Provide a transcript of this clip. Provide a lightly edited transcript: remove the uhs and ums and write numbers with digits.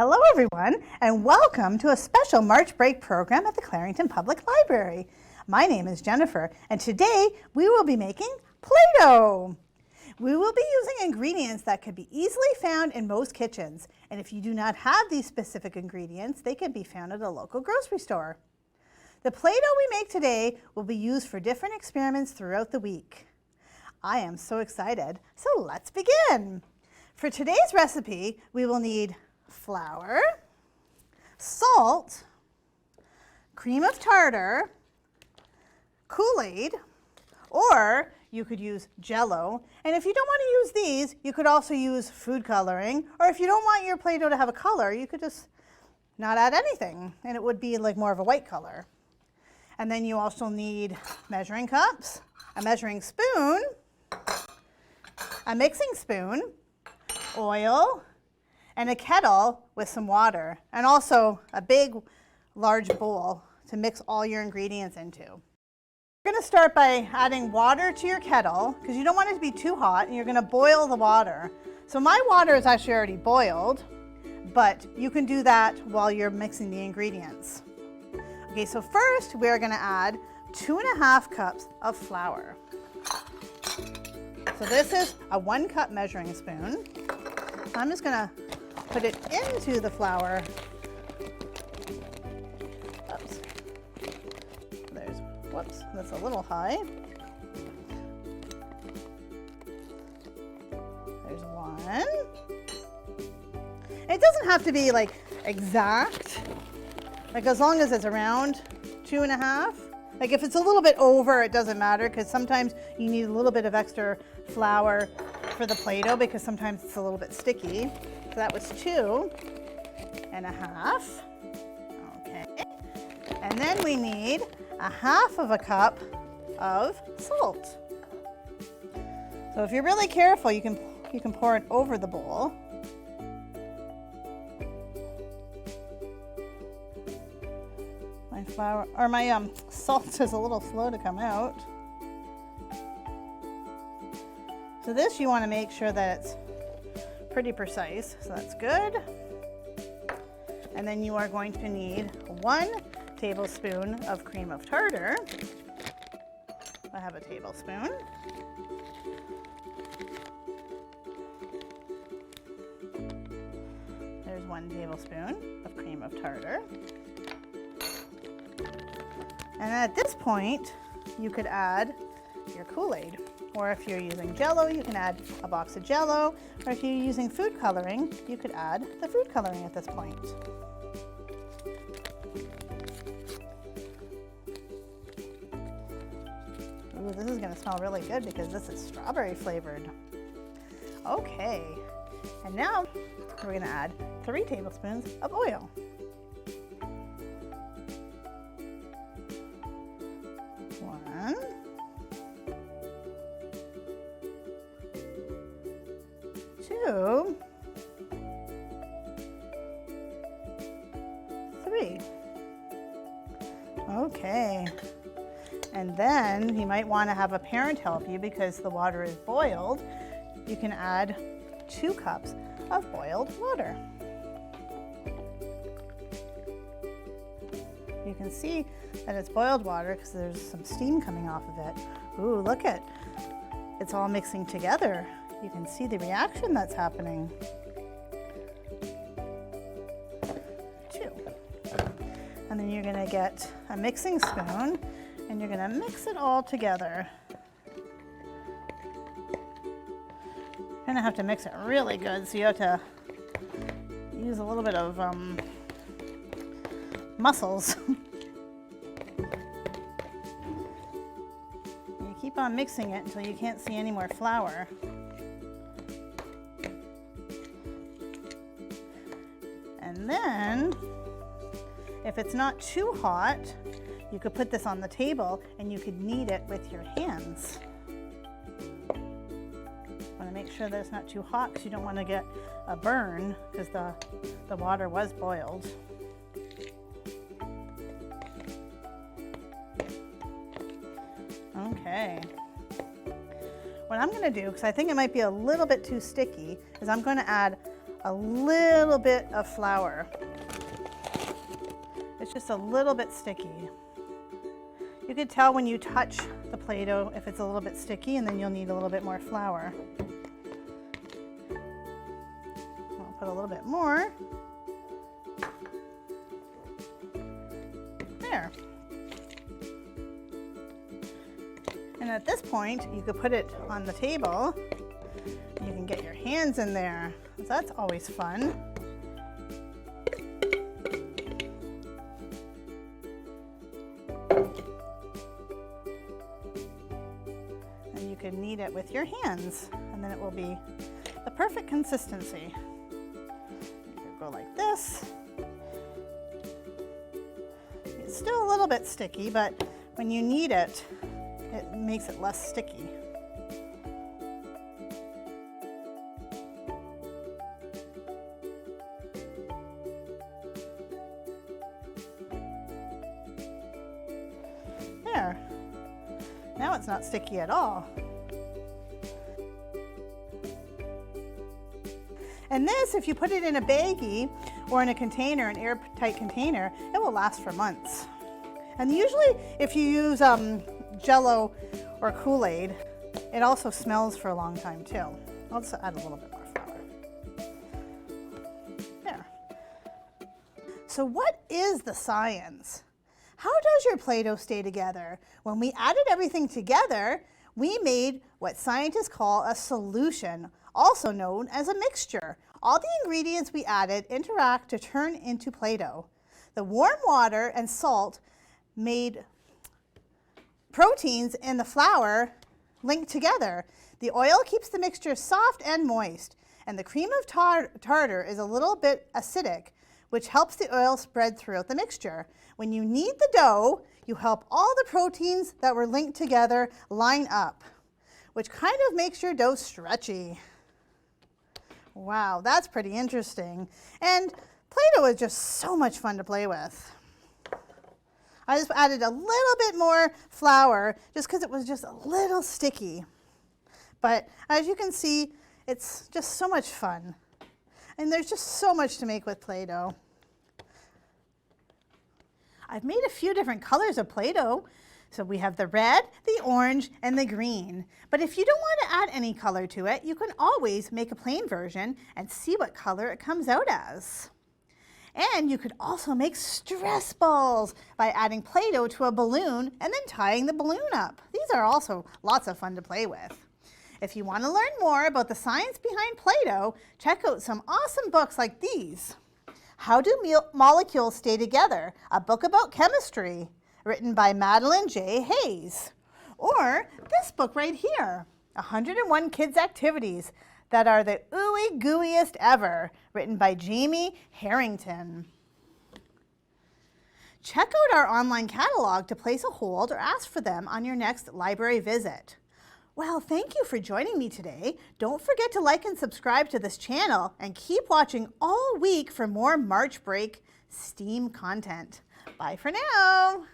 Hello everyone, and welcome to a special March break program at the Clarington Public Library. My name is Jennifer, and today we will be making Play-Doh. We will be using ingredients that could be easily found in most kitchens, and if you do not have these specific ingredients, they can be found at a local grocery store. The Play-Doh we make today will be used for different experiments throughout the week. I am so excited, so let's begin. For today's recipe, we will need flour, salt, cream of tartar, Kool-Aid, or you could use Jell-O. And if you don't want to use these, you could also use food coloring. Or if you don't want your Play-Doh to have a color, you could just not add anything, and it would be like more of a white color. And then you also need measuring cups, a measuring spoon, a mixing spoon, oil, and a kettle with some water, and also a big, large bowl to mix all your ingredients into. You're going to start by adding water to your kettle because you don't want it to be too hot, and you're going to boil the water. So my water is actually already boiled, but you can do that while you're mixing the ingredients. Okay, so first we're going to add 2½ cups of flour. So this is a 1 cup measuring spoon. So I'm just going to put it into the flour. Oops. Whoops, that's a little high. There's 1. It doesn't have to be like exact, like as long as it's around 2½. Like if it's a little bit over, it doesn't matter because sometimes you need a little bit of extra flour for the Play-Doh because sometimes it's a little bit sticky. So that was 2½. Okay. And then we need 1/2 cup of salt. So if you're really careful, you can pour it over the bowl. My flour or my salt is a little slow to come out. So this you want to make sure that it's pretty precise, so that's good. And then you are going to need 1 tablespoon of cream of tartar. I have a tablespoon. There's 1 tablespoon of cream of tartar. And at this point, you could add your Kool-Aid. Or if you're using Jell-O, you can add a box of Jell-O. Or if you're using food coloring, you could add the food coloring at this point. Ooh, this is going to smell really good because this is strawberry flavored. Okay, and now we're going to add 3 tablespoons of oil. 1. 2, 3. Okay. And then you might want to have a parent help you because the water is boiled. You can add 2 cups of boiled water. You can see that it's boiled water because there's some steam coming off of it. Ooh, look at it. It's all mixing together. You can see the reaction that's happening. 2. And then you're going to get a mixing spoon and you're going to mix it all together. You're going to have to mix it really good, so you have to use a little bit of muscles. You keep on mixing it until you can't see any more flour. And then, if it's not too hot, you could put this on the table and you could knead it with your hands. You want to make sure that it's not too hot because you don't want to get a burn because the water was boiled. Okay. What I'm going to do, because I think it might be a little bit too sticky, is I'm going to add a little bit of flour. It's just a little bit sticky. You can tell when you touch the Play-Doh if it's a little bit sticky, and then you'll need a little bit more flour. I'll put a little bit more. There. And at this point, you could put it on the table. You can get your hands in there. So that's always fun. And you can knead it with your hands, and then it will be the perfect consistency. You could go like this. It's still a little bit sticky, but when you knead it, it makes it less sticky. There. Now it's not sticky at all. And this, if you put it in a baggie or in a container, an airtight container, it will last for months. And usually if you use Jell-O or Kool-Aid, it also smells for a long time too. I'll just add a little bit more flour. There. So what is the science? How does your Play-Doh stay together? When we added everything together, we made what scientists call a solution, also known as a mixture. All the ingredients we added interact to turn into Play-Doh. The warm water and salt made proteins in the flour link together. The oil keeps the mixture soft and moist, and the cream of tartar is a little bit acidic, which helps the oil spread throughout the mixture. When you knead the dough, you help all the proteins that were linked together line up, which kind of makes your dough stretchy. Wow, that's pretty interesting. And Play-Doh is just so much fun to play with. I just added a little bit more flour just because it was just a little sticky. But as you can see, it's just so much fun. And there's just so much to make with Play-Doh. I've made a few different colors of Play-Doh. So we have the red, the orange, and the green. But if you don't want to add any color to it, you can always make a plain version and see what color it comes out as. And you could also make stress balls by adding Play-Doh to a balloon and then tying the balloon up. These are also lots of fun to play with. If you want to learn more about the science behind Play-Doh, check out some awesome books like these. How Do Molecules Stay Together? A book about chemistry, written by Madeline J. Hayes. Or this book right here, 101 Kids Activities That Are the Ooey Gooeyest Ever, written by Jamie Harrington. Check out our online catalog to place a hold or ask for them on your next library visit. Well, thank you for joining me today. Don't forget to like and subscribe to this channel and keep watching all week for more March break STEAM content. Bye for now.